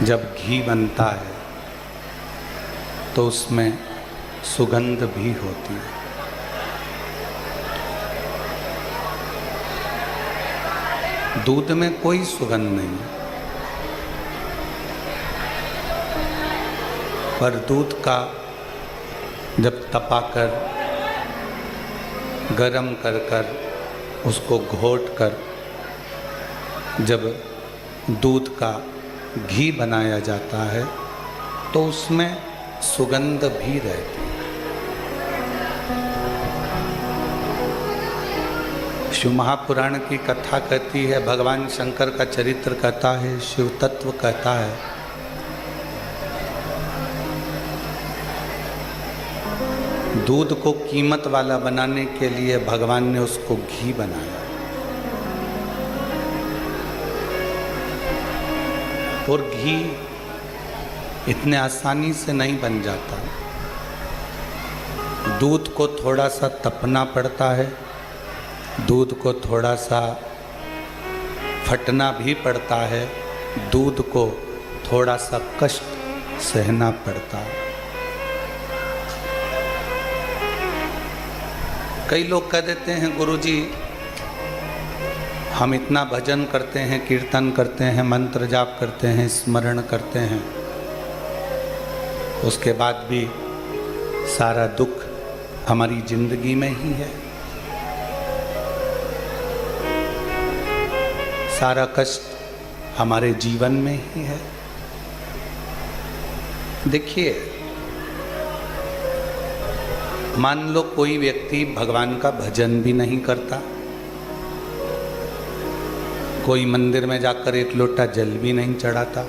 जब घी बनता है तो उसमें सुगंध भी होती है। दूध में कोई सुगंध नहीं है, पर दूध का जब तपाकर गरम कर कर उसको घोट कर जब दूध का घी बनाया जाता है तो उसमें सुगंध भी रहती है। शिव महापुराण की कथा कहती है, भगवान शंकर का चरित्र कहता है, शिव तत्व कहता है, दूध को कीमत वाला बनाने के लिए भगवान ने उसको घी बनाया। और घी इतने आसानी से नहीं बन जाता। दूध को थोड़ा सा तपना पड़ता है, दूध को थोड़ा सा फटना भी पड़ता है, दूध को थोड़ा सा कष्ट सहना पड़ता है। कई लोग कह देते हैं, गुरुजी हम इतना भजन करते हैं, कीर्तन करते हैं, मंत्र जाप करते हैं, स्मरण करते हैं, उसके बाद भी सारा दुख हमारी जिंदगी में ही है, सारा कष्ट हमारे जीवन में ही है। देखिए, मान लो कोई व्यक्ति भगवान का भजन भी नहीं करता, कोई मंदिर में जाकर एक लोटा जल भी नहीं चढ़ाता,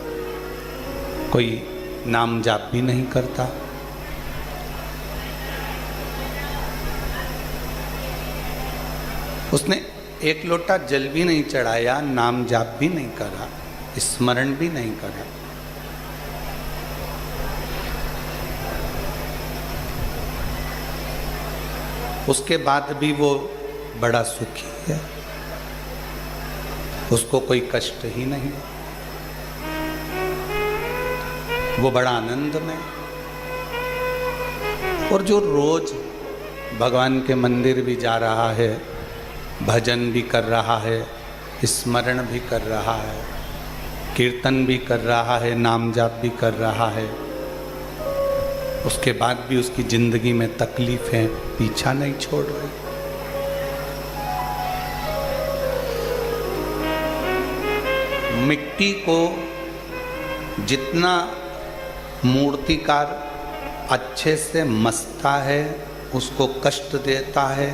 कोई नाम जाप भी नहीं करता, उसने एक लोटा जल भी नहीं चढ़ाया, नाम जाप भी नहीं करा, स्मरण भी नहीं करा, उसके बाद भी वो बड़ा सुखी है, उसको कोई कष्ट ही नहीं, वो बड़ा आनंद में। और जो रोज भगवान के मंदिर भी जा रहा है, भजन भी कर रहा है, स्मरण भी कर रहा है, कीर्तन भी कर रहा है, नाम जाप भी कर रहा है, उसके बाद भी उसकी जिंदगी में तकलीफें पीछा नहीं छोड़ रही। मिट्टी को जितना मूर्तिकार अच्छे से मसता है, उसको कष्ट देता है,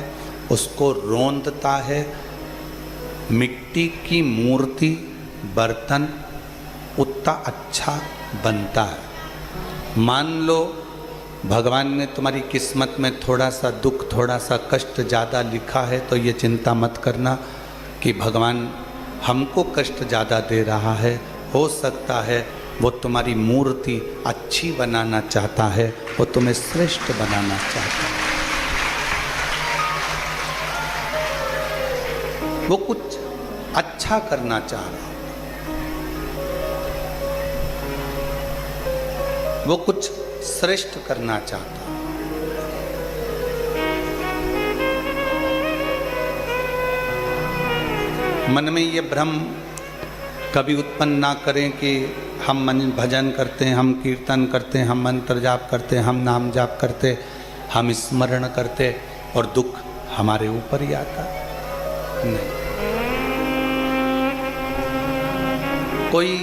उसको रोंदता है, मिट्टी की मूर्ति बर्तन उतना अच्छा बनता है। मान लो भगवान ने तुम्हारी किस्मत में थोड़ा सा दुख, थोड़ा सा कष्ट ज़्यादा लिखा है, तो ये चिंता मत करना कि भगवान हमको कष्ट ज़्यादा दे रहा है। हो सकता है वो तुम्हारी मूर्ति अच्छी बनाना चाहता है, वो तुम्हें श्रेष्ठ बनाना चाहता है, वो कुछ अच्छा करना चाह रहा है, वो कुछ श्रेष्ठ करना चाहता है। मन में ये भ्रम कभी उत्पन्न ना करें कि हम भजन करते हैं, हम कीर्तन करते हैं, हम मंत्र जाप करते हैं, हम नाम जाप करते, हम स्मरण करते और दुख हमारे ऊपर ही आता। नहीं, कोई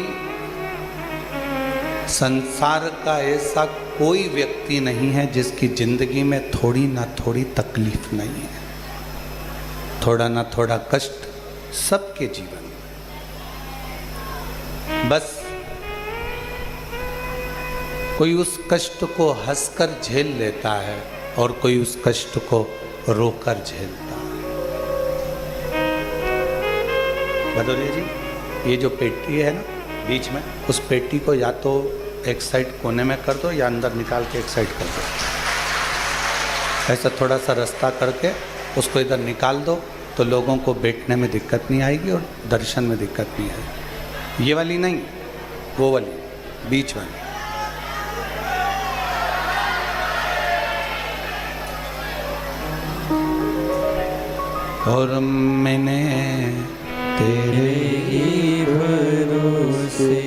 संसार का ऐसा कोई व्यक्ति नहीं है जिसकी जिंदगी में थोड़ी ना थोड़ी तकलीफ नहीं है, थोड़ा ना थोड़ा कष्ट सबके जीवन में। बस कोई उस कष्ट को हंसकर झेल लेता है और कोई उस कष्ट को रोकर झेलता है। भदौरिया जी, ये जो पेटी है ना बीच में, उस पेटी को या तो एक साइड कोने में कर दो या अंदर निकाल के एक साइड कर दो, ऐसा थोड़ा सा रास्ता करके उसको इधर निकाल दो तो लोगों को बैठने में दिक्कत नहीं आएगी और दर्शन में दिक्कत नहीं आएगी। ये वाली नहीं, वो वाली बीच में। और मैंने तेरे ही भरोसे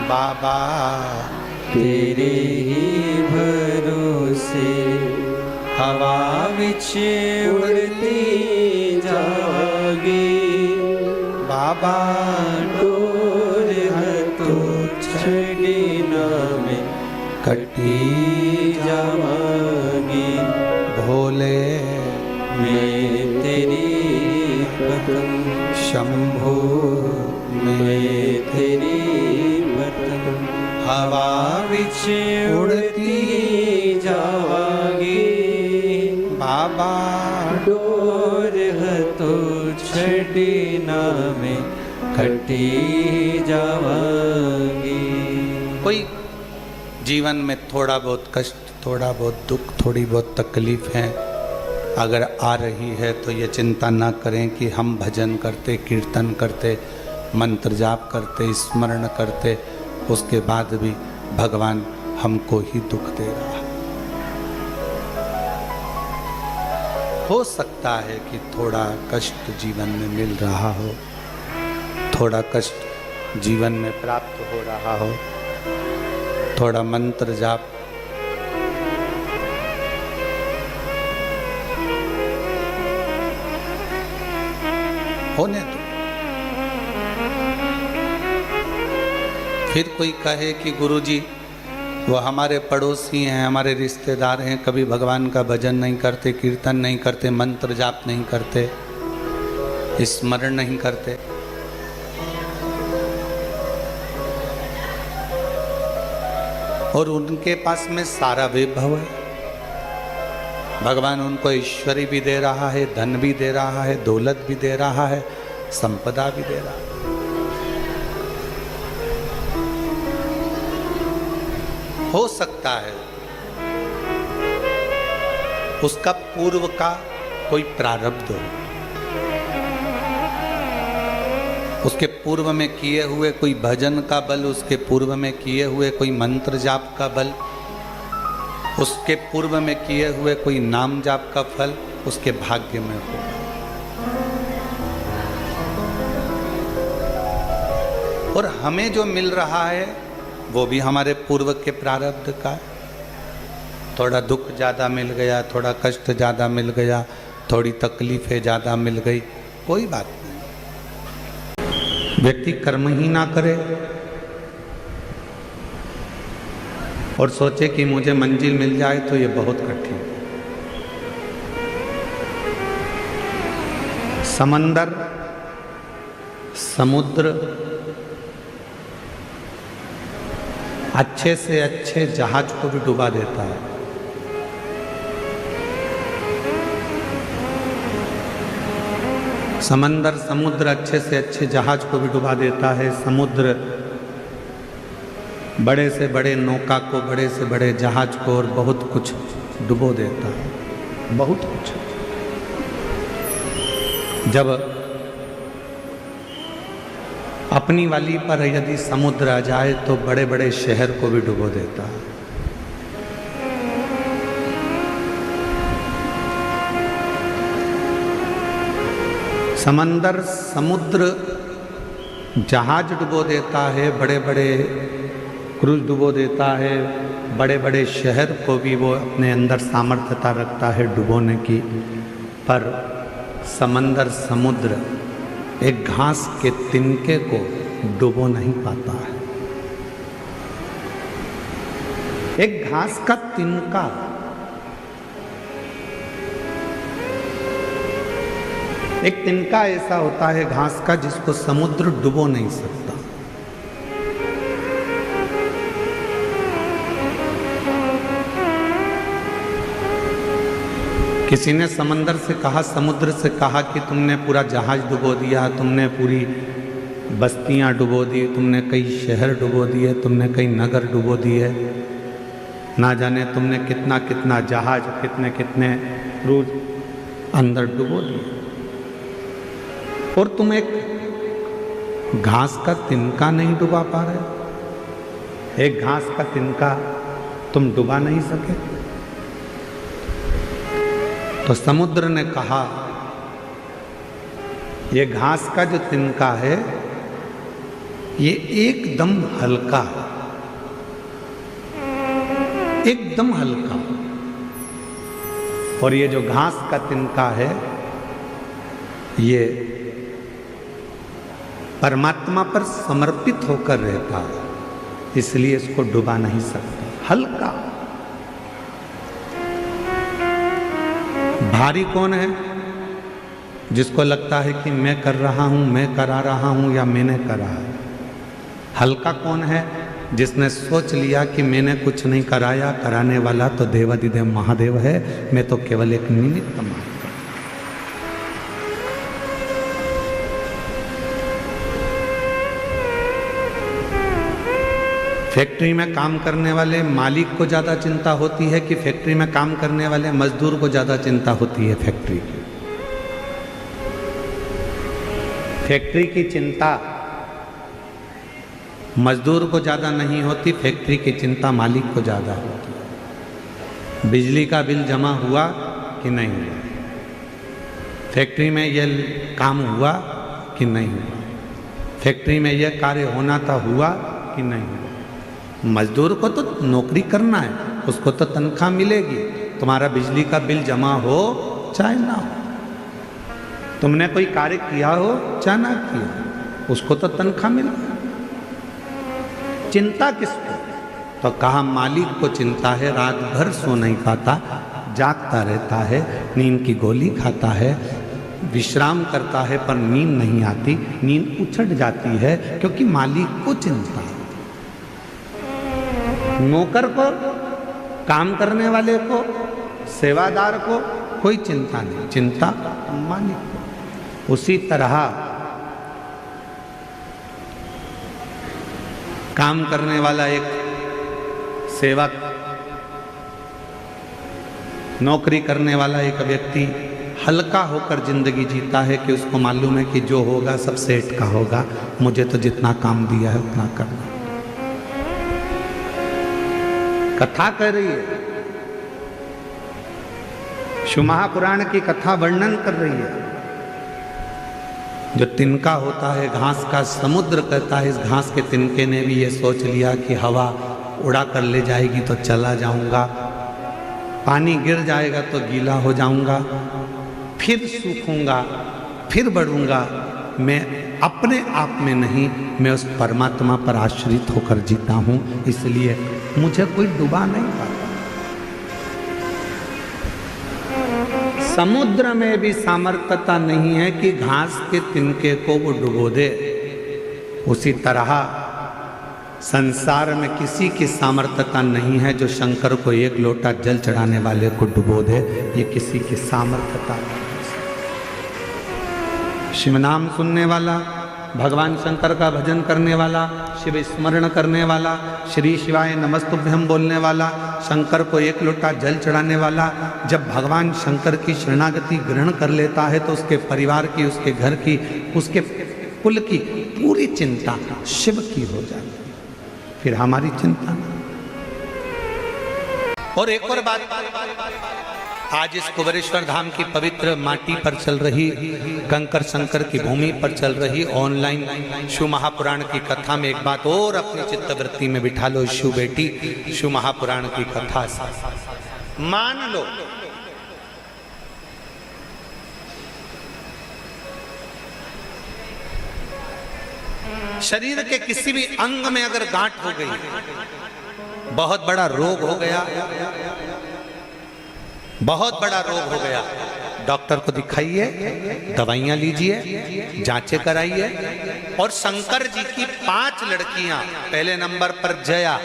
बाबा, तेरे ही भरोसे हवा विच उड़ती जागी बाबा डोर हथो छड़ी नामे कटी जावागी भोले मैं तेरी पतंग शंभु मैं तेरी पतंग हवा विच उड़ती जावागी बाबा डोर हथो छड़ी नामे कटी जावागी। कोई जीवन में थोड़ा बहुत कष्ट, थोड़ा बहुत दुख, थोड़ी बहुत तकलीफ है अगर आ रही है तो ये चिंता ना करें कि हम भजन करते, कीर्तन करते, मंत्र जाप करते, स्मरण करते, उसके बाद भी भगवान हमको ही दुख दे रहा है। हो सकता है कि थोड़ा कष्ट जीवन में मिल रहा हो, थोड़ा कष्ट जीवन में प्राप्त हो रहा हो, थोड़ा मंत्र जाप होने दो। फिर कोई कहे कि गुरुजी वो हमारे पड़ोसी हैं, हमारे रिश्तेदार हैं, कभी भगवान का भजन नहीं करते, कीर्तन नहीं करते, मंत्र जाप नहीं करते, स्मरण नहीं करते। और उनके पास में सारा वैभव है, भगवान उनको ऐश्वर्य भी दे रहा है, धन भी दे रहा है, दौलत भी दे रहा है, संपदा भी दे रहा है। हो सकता है उसका पूर्व का कोई प्रारब्ध हो, उसके पूर्व में किए हुए कोई भजन का बल, उसके पूर्व में किए हुए कोई मंत्र जाप का बल, उसके पूर्व में किए हुए कोई नाम जाप का फल उसके भाग्य में हो। और हमें जो मिल रहा है वो भी हमारे पूर्व के प्रारब्ध का है। थोड़ा दुख ज़्यादा मिल गया, थोड़ा कष्ट ज़्यादा मिल गया, थोड़ी तकलीफें ज़्यादा मिल गई, कोई बात नहीं। व्यक्ति कर्म ही ना करे और सोचे कि मुझे मंजिल मिल जाए तो ये बहुत कठिन। समंदर, समुद्र अच्छे से अच्छे जहाज को भी डुबा देता है। समंदर, समुद्र अच्छे से अच्छे जहाज को भी डुबा देता है। समुद्र बड़े से बड़े नौका को, बड़े से बड़े जहाज को और बहुत कुछ डुबो देता है, बहुत कुछ। जब अपनी वाली पर यदि समुद्र आ जाए तो बड़े बड़े शहर को भी डुबो देता है। समंदर, समुद्र जहाज डुबो देता है, बड़े बड़े क्रूज डुबो देता है, बड़े बड़े शहर को भी वो अपने अंदर सामर्थ्यता रखता है डुबोने की। पर समंदर, समुद्र एक घास के तिनके को डुबो नहीं पाता है। एक घास का तिनका, एक तिनका ऐसा होता है घास का जिसको समुद्र डुबो नहीं सकता। किसी ने समंदर से कहा, समुद्र से कहा कि तुमने पूरा जहाज डुबो दिया, तुमने पूरी बस्तियां डुबो दी, तुमने कई शहर डुबो दिए, तुमने कई नगर डुबो दिए, ना जाने तुमने कितना कितना जहाज, कितने कितने क्रूज अंदर डुबो दिए, और तुम एक घास का तिनका नहीं डुबा पा रहे। एक घास का तिनका तुम डुबा नहीं सके? तो समुद्र ने कहा, ये घास का जो तिनका है ये एकदम हल्का, एकदम हल्का, और ये जो घास का तिनका है ये परमात्मा पर समर्पित होकर रहता है, इसलिए इसको डुबा नहीं सकते। हल्का। भारी कौन है? जिसको लगता है कि मैं कर रहा हूं, मैं करा रहा हूं या मैंने करा है। हल्का कौन है? जिसने सोच लिया कि मैंने कुछ नहीं कराया, कराने वाला तो देवाधिदेव महादेव है, मैं तो केवल एक निमित्त मात्र। फैक्ट्री में काम करने वाले मालिक को ज़्यादा चिंता होती है कि फैक्ट्री में काम करने वाले मजदूर को ज़्यादा चिंता होती है फैक्ट्री की? फैक्ट्री की चिंता मजदूर को ज़्यादा नहीं होती, फैक्ट्री की चिंता मालिक को ज़्यादा होती है। बिजली का बिल जमा हुआ कि नहीं हुआ, फैक्ट्री में यह काम हुआ कि नहीं हुआ, फैक्ट्री में यह कार्य होना था हुआ कि नहीं हुआ। मजदूर को तो नौकरी करना है, उसको तो तनख्वाह मिलेगी। तुम्हारा बिजली का बिल जमा हो चाहे ना हो, तुमने कोई कार्य किया हो चाहे ना किया, उसको तो तनख्वाह मिले। चिंता किसको? तो कहा मालिक को चिंता है, रात भर सो नहीं पाता, जागता रहता है, नींद की गोली खाता है, विश्राम करता है पर नींद नहीं आती, नींद उछट जाती है क्योंकि मालिक को चिंता है। नौकर को, काम करने वाले को, सेवादार को कोई चिंता नहीं, चिंता मालिक को। उसी तरह काम करने वाला एक सेवक, नौकरी करने वाला एक व्यक्ति हल्का होकर जिंदगी जीता है कि उसको मालूम है कि जो होगा सब सेठ का होगा, मुझे तो जितना काम दिया है उतना करना। कथा कह रही है, शिव महापुराण की कथा वर्णन कर रही है। जो तिनका होता है घास का, समुद्र कहता है इस घास के तिनके ने भी ये सोच लिया कि हवा उड़ा कर ले जाएगी तो चला जाऊंगा, पानी गिर जाएगा तो गीला हो जाऊंगा, फिर सूखूंगा, फिर बढ़ूंगा। मैं अपने आप में नहीं, मैं उस परमात्मा पर आश्रित होकर जीता हूं, इसलिए मुझे कोई डुबा नहीं पाता। समुद्र में भी सामर्थ्यता नहीं है कि घास के तिनके को वो डुबो दे। उसी तरह संसार में किसी की सामर्थ्यता नहीं है जो शंकर को एक लोटा जल चढ़ाने वाले को डुबो दे, ये किसी की सामर्थ्यता नहीं। शिव नाम सुनने वाला, भगवान शंकर का भजन करने वाला, शिव स्मरण करने वाला, श्री शिवाय नमस्तुभ्यम बोलने वाला, शंकर को एक लोटा जल चढ़ाने वाला, जब भगवान शंकर की शरणागति ग्रहण कर लेता है तो उसके परिवार की, उसके घर की, उसके कुल की पूरी चिंता शिव की हो जाती है, फिर हमारी चिंता नहीं। और एक और बात, आज इस कुबेरेश्वर धाम की पवित्र माटी पर चल रही, कंकर शंकर की भूमि पर चल रही ऑनलाइन शिव महापुराण की कथा में एक बात और अपनी चित्तवृत्ति में बिठा लो। शिव बेटी, शिव महापुराण की कथा से मान लो शरीर के किसी भी अंग में अगर गांठ हो गई, बहुत बड़ा रोग हो गया, बहुत बड़ा रोग हो गया, डॉक्टर को दिखाइए, दवाइयां लीजिए, जांचें कराइए। और शंकर जी की 5 लड़कियां, पहले नंबर पर जया,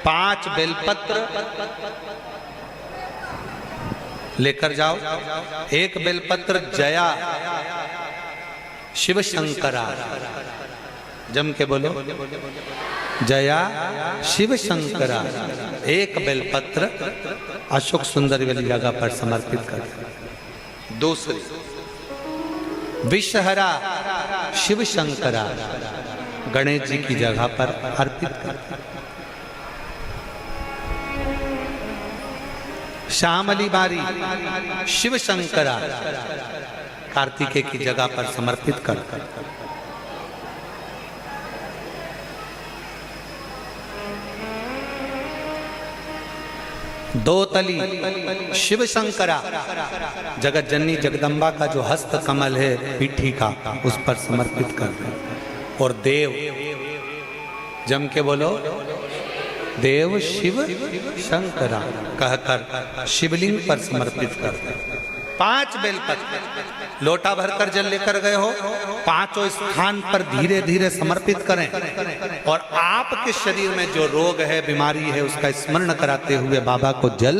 5 बेलपत्र लेकर जाओ। एक बेलपत्र जया, शिव शंकरा, जम के बोलो, जया शिव शंकरा। एक बेलपत्र अशोक सुंदर वाली जगह पर समर्पित कर। दूसरी विषहरा शिव शंकरा, गणेश जी की जगह पर अर्पित करते हैं। श्यामली बारी शिव शंकरा कार्तिकेय की जगह पर समर्पित कर। दो तली शिव शंकरा जगत जननी जगदम्बा का जो हस्त कमल है पीठी का, उस पर समर्पित कर दे। और देव जम के बोलो, देव शिव शंकरा कहकर शिवलिंग पर समर्पित कर दे। 5 बेलपत्र लोटा भरकर जल लेकर गए हो, 5 स्थान पर धीरे धीरे समर्पित करें। और आपके शरीर में जो रोग है, बीमारी है, उसका स्मरण कराते हुए बाबा को जल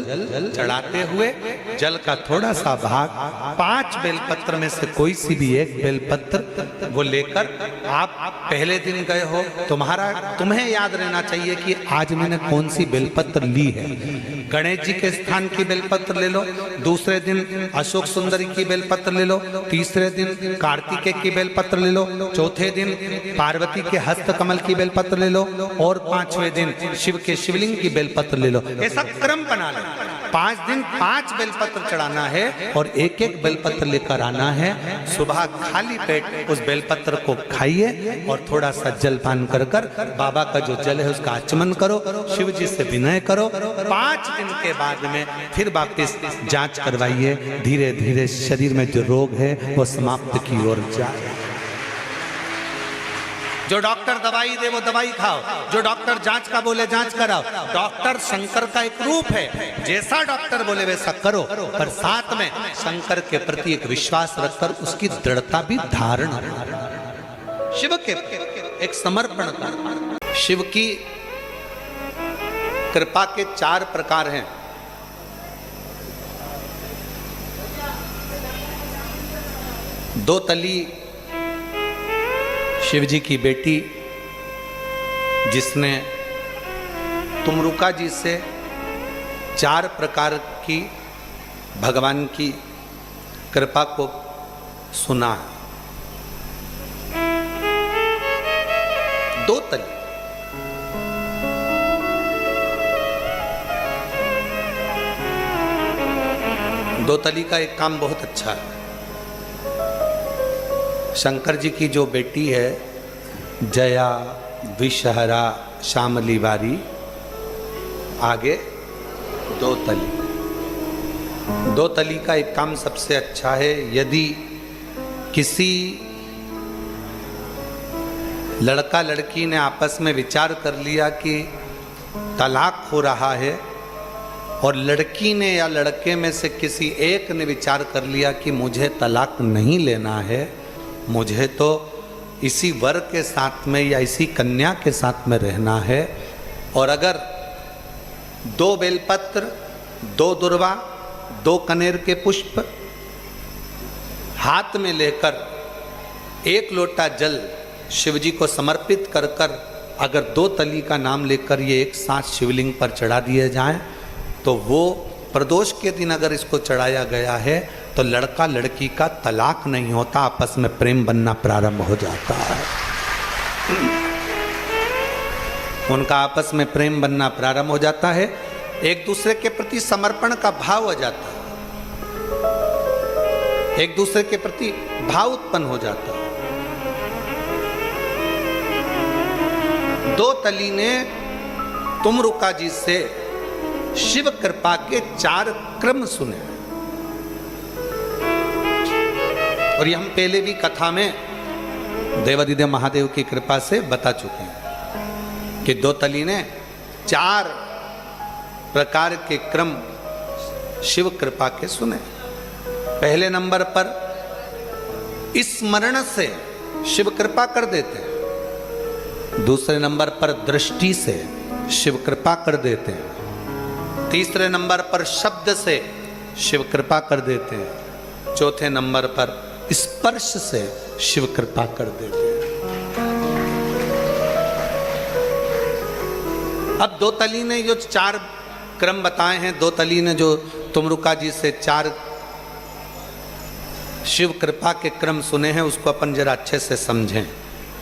चढ़ाते हुए जल का थोड़ा सा भाग 5 बेलपत्र में से कोई सी भी एक बेलपत्र वो लेकर, आप पहले दिन गए हो, तुम्हें याद रहना चाहिए कि आज मैंने कौन सी बेलपत्र ली है। गणेश जी के स्थान की बेलपत्र ले लो, दूसरे दिन अशोक सुंदरी की बेलपत्र ले लो, तीसरे दिन कार्तिकेय की बेलपत्र ले लो, चौथे दिन पार्वती के हस्त कमल की बेलपत्र ले लो, और 5वें दिन शिव के शिवलिंग की बेलपत्र ले लो। ऐसा क्रम बना लो। 5 दिन 5 बेलपत्र चढ़ाना है और एक एक बेलपत्र लेकर आना है। सुबह खाली पेट उस बेलपत्र को खाइए और थोड़ा सा जलपान कर बाबा का जो जल है उसका आचमन करो, शिव जी से विनय करो। 5 दिन के बाद में फिर वापस जांच करवाइए, धीरे धीरे शरीर में जो रोग है वो समाप्त की ओर जाए। जो डॉक्टर दवाई दे वो दवाई खाओ, जो डॉक्टर जांच का बोले जांच कराओ। डॉक्टर शंकर का एक रूप है, जैसा डॉक्टर बोले वैसा करो, पर साथ में शंकर के प्रति एक विश्वास रखकर उसकी दृढ़ता भी धारण करो। शिव के एक समर्पण कर। शिव की कृपा के 4 प्रकार हैं। दो तली शिव जी की बेटी, जिसने तुमरुका जी से 4 प्रकार की भगवान की कृपा को सुना है। 2 तली दो तली का एक काम बहुत अच्छा है। शंकर जी की जो बेटी है जया, विषहरा, श्यामली बारी, आगे 2 तली। 2 तली का एक काम सबसे अच्छा है। यदि किसी लड़का लड़की ने आपस में विचार कर लिया कि तलाक हो रहा है, और लड़की ने या लड़के में से किसी एक ने विचार कर लिया कि मुझे तलाक नहीं लेना है, मुझे तो इसी वर के साथ में या इसी कन्या के साथ में रहना है, और अगर 2 बेलपत्र, 2 दुर्वा, 2 कनेर के पुष्प हाथ में लेकर 1 लोटा जल शिव जी को समर्पित कर अगर 2 तली का नाम लेकर ये एक साथ शिवलिंग पर चढ़ा दिए जाएं, तो वो प्रदोष के दिन अगर इसको चढ़ाया गया है तो लड़का लड़की का तलाक नहीं होता, आपस में प्रेम बनना प्रारंभ हो जाता है। उनका आपस में प्रेम बनना प्रारंभ हो जाता है, एक दूसरे के प्रति समर्पण का भाव हो जाता है, एक दूसरे के प्रति भाव उत्पन्न हो जाता है। 2 तली ने तुमरुका जी से शिव कृपा के 4 क्रम सुने, और ये हम पहले भी कथा में देवादिदेव महादेव की कृपा से बता चुके हैं कि 2 तली ने 4 प्रकार के क्रम शिव कृपा के सुने। पहले नंबर पर स्मरण से शिव कृपा कर देते हैं, दूसरे नंबर पर दृष्टि से शिव कृपा कर देते हैं, तीसरे नंबर पर शब्द से शिव कृपा कर देते हैं, चौथे नंबर पर स्पर्श से शिव कृपा कर देते हैं। अब 2 तली ने जो 4 क्रम बताए हैं, 2 तली ने जो तुमरुका जी से 4 शिव कृपा के क्रम सुने हैं, उसको अपन जरा अच्छे से समझें।